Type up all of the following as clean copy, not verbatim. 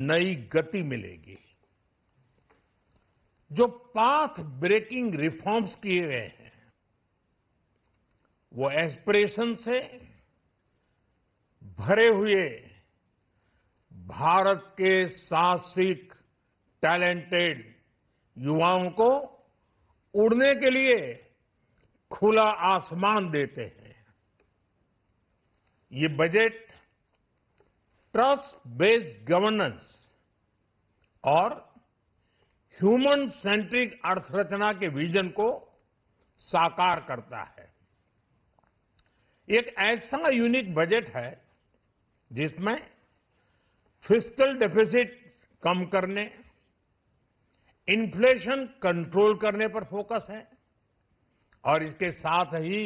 नई गति मिलेगी। जो पाथ ब्रेकिंग रिफॉर्म्स किए गए हैं, वो एस्पिरेशन से भरे हुए भारत के साहसिक, टैलेंटेड युवाओं को उड़ने के लिए खुला आसमान देते हैं। ये बजट ट्रस्ट बेस्ड गवर्नेंस और ह्यूमन सेंट्रिक अर्थरचना के विजन को साकार करता है। एक ऐसा यूनिक बजट है जिसमें फिस्कल डेफिसिट कम करने, इन्फ्लेशन कंट्रोल करने पर फोकस है और इसके साथ ही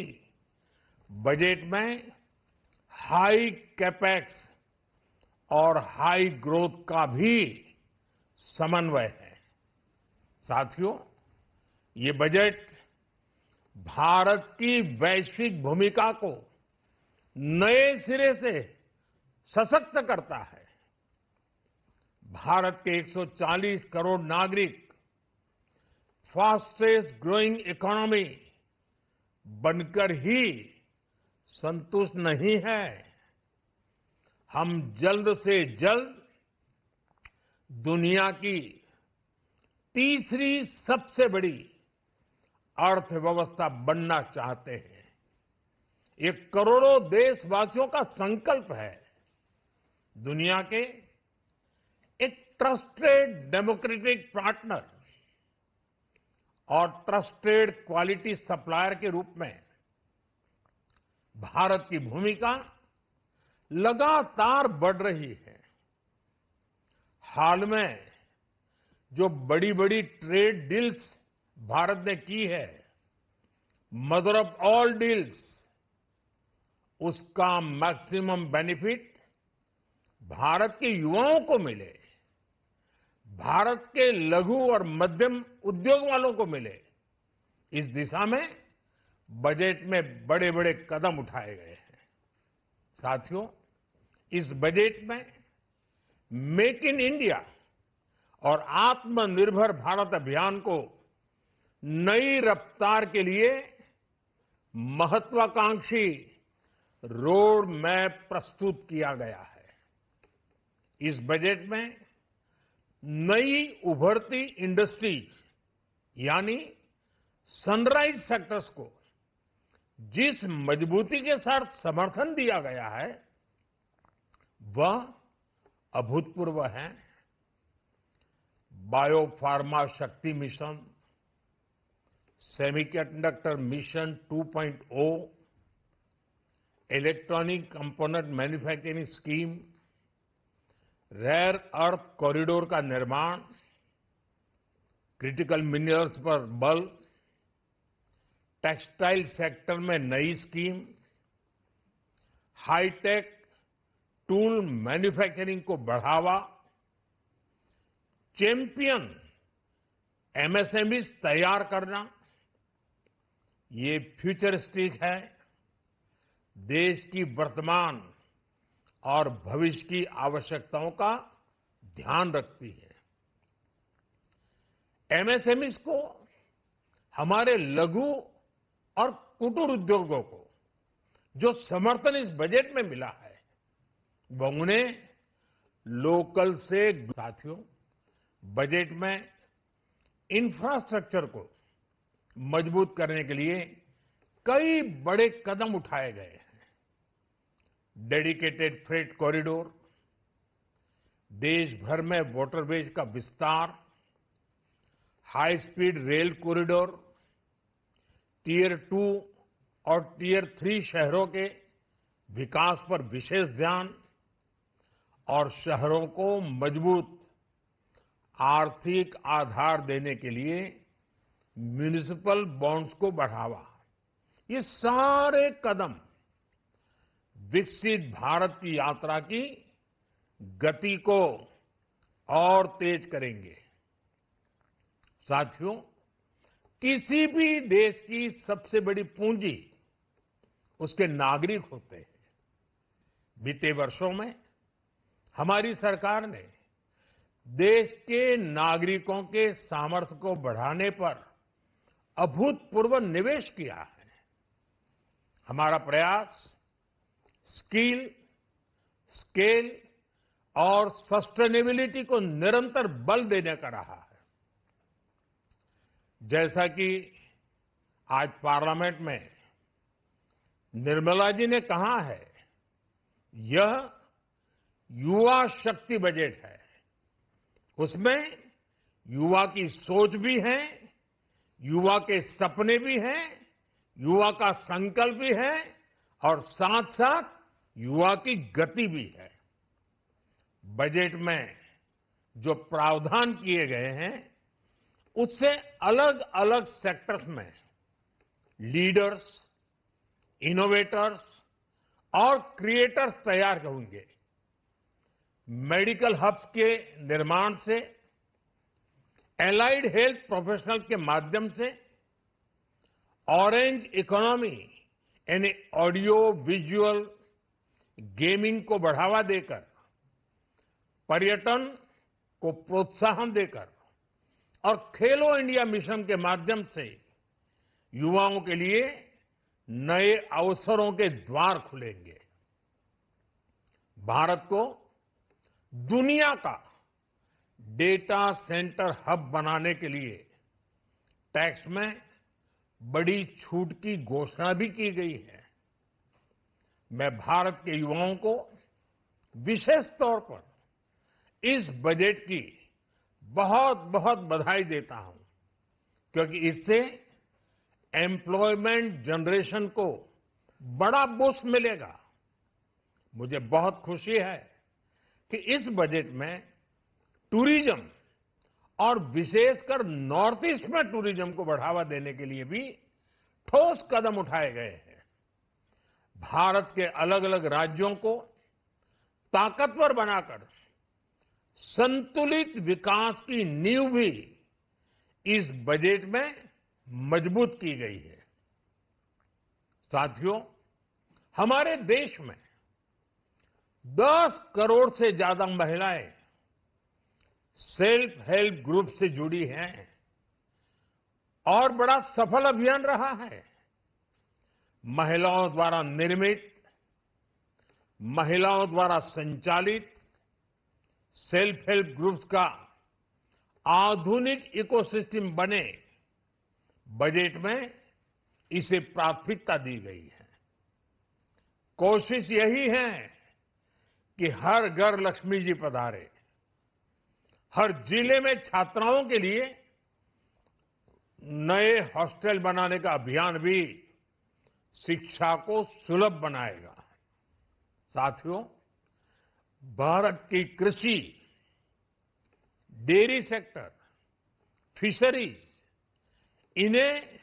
बजट में हाई कैपेक्स और हाई ग्रोथ का भी समन्वय है। साथियों, ये बजट भारत की वैश्विक भूमिका को नए सिरे से सशक्त करता है। भारत के 140 करोड़ नागरिक फास्टेस्ट ग्रोइंग इकोनॉमी बनकर ही संतुष्ट नहीं है। हम जल्द से जल्द दुनिया की तीसरी सबसे बड़ी अर्थव्यवस्था बनना चाहते हैं। ये करोड़ों देशवासियों का संकल्प है। दुनिया के एक ट्रस्टेड डेमोक्रेटिक पार्टनर और ट्रस्टेड क्वालिटी सप्लायर के रूप में भारत की भूमिका लगातार बढ़ रही है। हाल में जो बड़ी बड़ी ट्रेड डील्स भारत ने की है, मदर ऑफ ऑल डील्स, उसका मैक्सिमम बेनिफिट भारत के युवाओं को मिले, भारत के लघु और मध्यम उद्योग वालों को मिले। इस दिशा में बजट में बड़े बड़े कदम उठाए गए हैं। साथियों, इस बजट में मेक इन इंडिया और आत्मनिर्भर भारत अभियान को नई रफ्तार के लिए महत्वाकांक्षी रोड मैप प्रस्तुत किया गया है। इस बजट में नई उभरती इंडस्ट्रीज यानी सनराइज सेक्टर्स को जिस मजबूती के साथ समर्थन दिया गया है, वह अभूतपूर्व है। Biopharma Shakti mission, semiconductor mission 2.0, electronic component manufacturing scheme, rare earth corridor का निर्माण, क्रिटिकल मिनरल्स पर बल, टेक्सटाइल सेक्टर में नई स्कीम, हाईटेक टूल मैन्युफैक्चरिंग को बढ़ावा, चैंपियन एमएसएमईज तैयार करना, ये फ्यूचरिस्टिक है, देश की वर्तमान और भविष्य की आवश्यकताओं का ध्यान रखती है। एमएसएमईज को, हमारे लघु और कुटीर उद्योगों को जो समर्थन इस बजट में मिला है, वह उन्हें लोकल से। साथियों, बजट में इंफ्रास्ट्रक्चर को मजबूत करने के लिए कई बड़े कदम उठाए गए हैं। डेडिकेटेड फ्रेट कॉरिडोर, देश भर में वाटरवेज का विस्तार, high speed rail corridor, tier 2 और टियर 3 शहरों के विकास पर विशेष ध्यान और शहरों को मजबूत आर्थिक आधार देने के लिए म्युनिसिपल बॉन्ड्स को बढ़ावा। ये सारे कदम विकसित भारत की यात्रा की गति को और तेज करेंगे। साथियों, किसी भी देश की सबसे बड़ी पूंजी उसके नागरिक होते हैं। बीते वर्षों में हमारी सरकार ने देश के नागरिकों के सामर्थ्य को बढ़ाने पर अभूतपूर्व निवेश किया है। हमारा प्रयास स्किल, स्केल और सस्टेनेबिलिटी को निरंतर बल देने का रहा है। जैसा कि आज पार्लियामेंट में निर्मला जी ने कहा है, यह युवा शक्ति बजट है। उसमें युवा की सोच भी है, युवा के सपने भी हैं, युवा का संकल्प भी है और साथ साथ युवा की गति भी है। बजट में जो प्रावधान किए गए हैं, उससे अलग अलग सेक्टर्स में लीडर्स, इनोवेटर्स और क्रिएटर्स तैयार होंगे। मेडिकल हब्स के निर्माण से, एलाइड हेल्थ प्रोफेशनल्स के माध्यम से, ऑरेंज इकोनॉमी यानी ऑडियो विजुअल गेमिंग को बढ़ावा देकर, पर्यटन को प्रोत्साहन देकर और खेलो इंडिया मिशन के माध्यम से युवाओं के लिए नए अवसरों के द्वार खुलेंगे। भारत को दुनिया का डेटा सेंटर हब बनाने के लिए टैक्स में बड़ी छूट की घोषणा भी की गई है। मैं भारत के युवाओं को विशेष तौर पर इस बजट की बहुत बहुत बधाई देता हूं, क्योंकि इससे एम्प्लॉयमेंट जनरेशन को बड़ा बूस्ट मिलेगा। मुझे बहुत खुशी है कि इस बजट में टूरिज्म और विशेषकर नॉर्थ ईस्ट में टूरिज्म को बढ़ावा देने के लिए भी ठोस कदम उठाए गए हैं। भारत के अलग अलग राज्यों को ताकतवर बनाकर संतुलित विकास की नींव भी इस बजट में मजबूत की गई है। साथियों, हमारे देश में 10 करोड़ से ज्यादा महिलाएं सेल्फ हेल्प ग्रुप से जुड़ी हैं और बड़ा सफल अभियान रहा है। महिलाओं द्वारा निर्मित, महिलाओं द्वारा संचालित सेल्फ हेल्प ग्रुप्स का आधुनिक इकोसिस्टम बने, बजट में इसे प्राथमिकता दी गई है। कोशिश यही है कि हर घर लक्ष्मी जी पधारे। हर जिले में छात्राओं के लिए नए हॉस्टल बनाने का अभियान भी शिक्षा को सुलभ बनाएगा। साथियों, भारत की कृषि, डेयरी सेक्टर, फिशरीज, इन्हें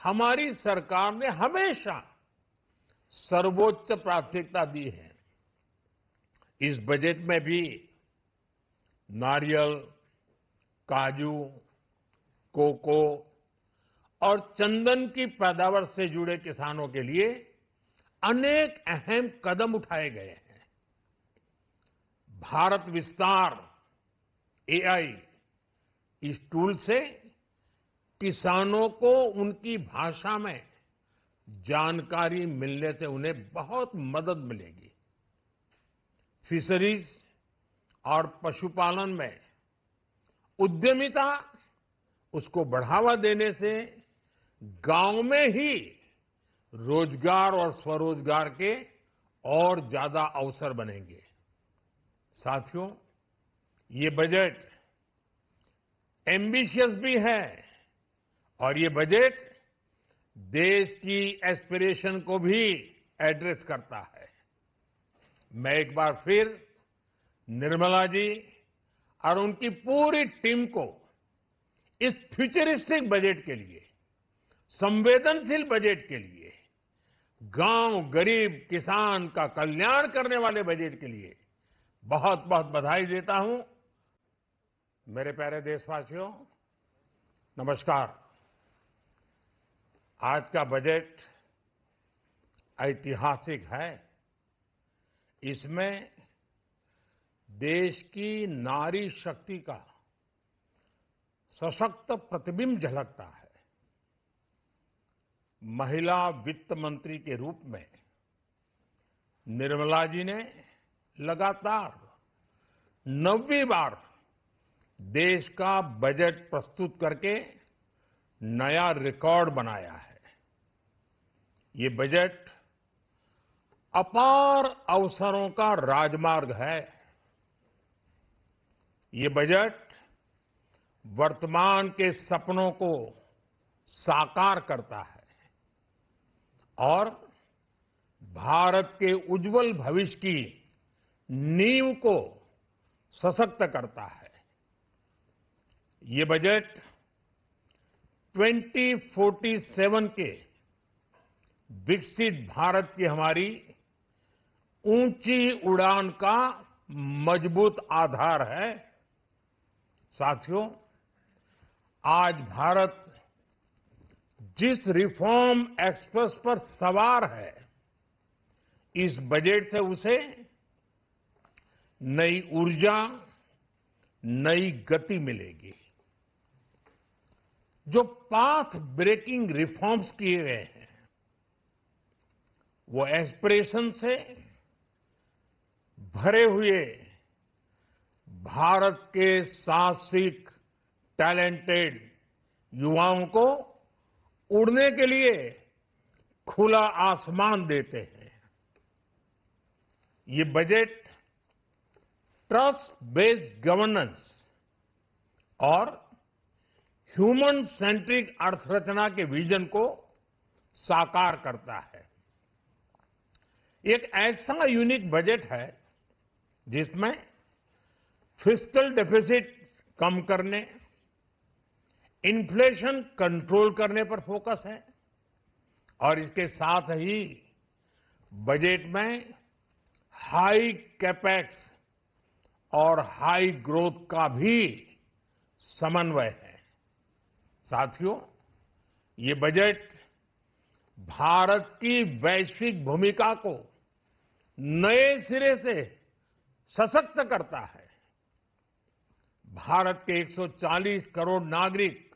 हमारी सरकार ने हमेशा सर्वोच्च प्राथमिकता दी है। इस बजट में भी नारियल, काजू, कोको और चंदन की पैदावार से जुड़े किसानों के लिए अनेक अहम कदम उठाए गए हैं। भारत विस्तार एआई, इस टूल से किसानों को उनकी भाषा में जानकारी मिलने से उन्हें बहुत मदद मिलेगी। फिशरीज और पशुपालन में उद्यमिता, उसको बढ़ावा देने से गांव में ही रोजगार और स्वरोजगार के और ज्यादा अवसर बनेंगे। साथियों, ये बजट एम्बिशियस भी है और ये बजट देश की एस्पिरेशन को भी एड्रेस करता है। मैं एक बार फिर निर्मला जी और उनकी पूरी टीम को इस फ्यूचरिस्टिक बजट के लिए, संवेदनशील बजट के लिए, गांव, गरीब, किसान का कल्याण करने वाले बजट के लिए बहुत बहुत बधाई देता हूं। मेरे प्यारे देशवासियों, नमस्कार। आज का बजट ऐतिहासिक है। इसमें देश की नारी शक्ति का सशक्त प्रतिबिंब झलकता है। महिला वित्त मंत्री के रूप में निर्मला जी ने लगातार 9वीं बार देश का बजट प्रस्तुत करके नया रिकॉर्ड बनाया है। ये बजट अपार अवसरों का राजमार्ग है। ये बजट वर्तमान के सपनों को साकार करता है और भारत के उज्जवल भविष्य की नींव को सशक्त करता है। ये बजट 2047 के विकसित भारत की हमारी ऊंची उड़ान का मजबूत आधार है। साथियों, आज भारत जिस रिफॉर्म एक्सप्रेस पर सवार है, इस बजट से उसे नई ऊर्जा, नई गति मिलेगी। जो पाथ ब्रेकिंग रिफॉर्म्स किए गए हैं, वो एस्पिरेशन से भरे हुए भारत के साहसिक, टैलेंटेड युवाओं को उड़ने के लिए खुला आसमान देते हैं। ये बजट ट्रस्ट बेस्ड गवर्नेंस और ह्यूमन सेंट्रिक अर्थरचना के विजन को साकार करता है। एक ऐसा यूनिक बजट है जिसमें फिस्कल डेफिसिट कम करने, इन्फ्लेशन कंट्रोल करने पर फोकस है और इसके साथ ही बजट में हाई कैपेक्स और हाई ग्रोथ का भी समन्वय है। साथियों, ये बजट भारत की वैश्विक भूमिका को नए सिरे से सशक्त करता है। भारत के 140 करोड़ नागरिक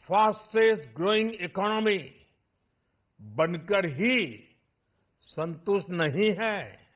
फास्टेस्ट ग्रोइंग इकोनॉमी बनकर ही संतुष्ट नहीं है,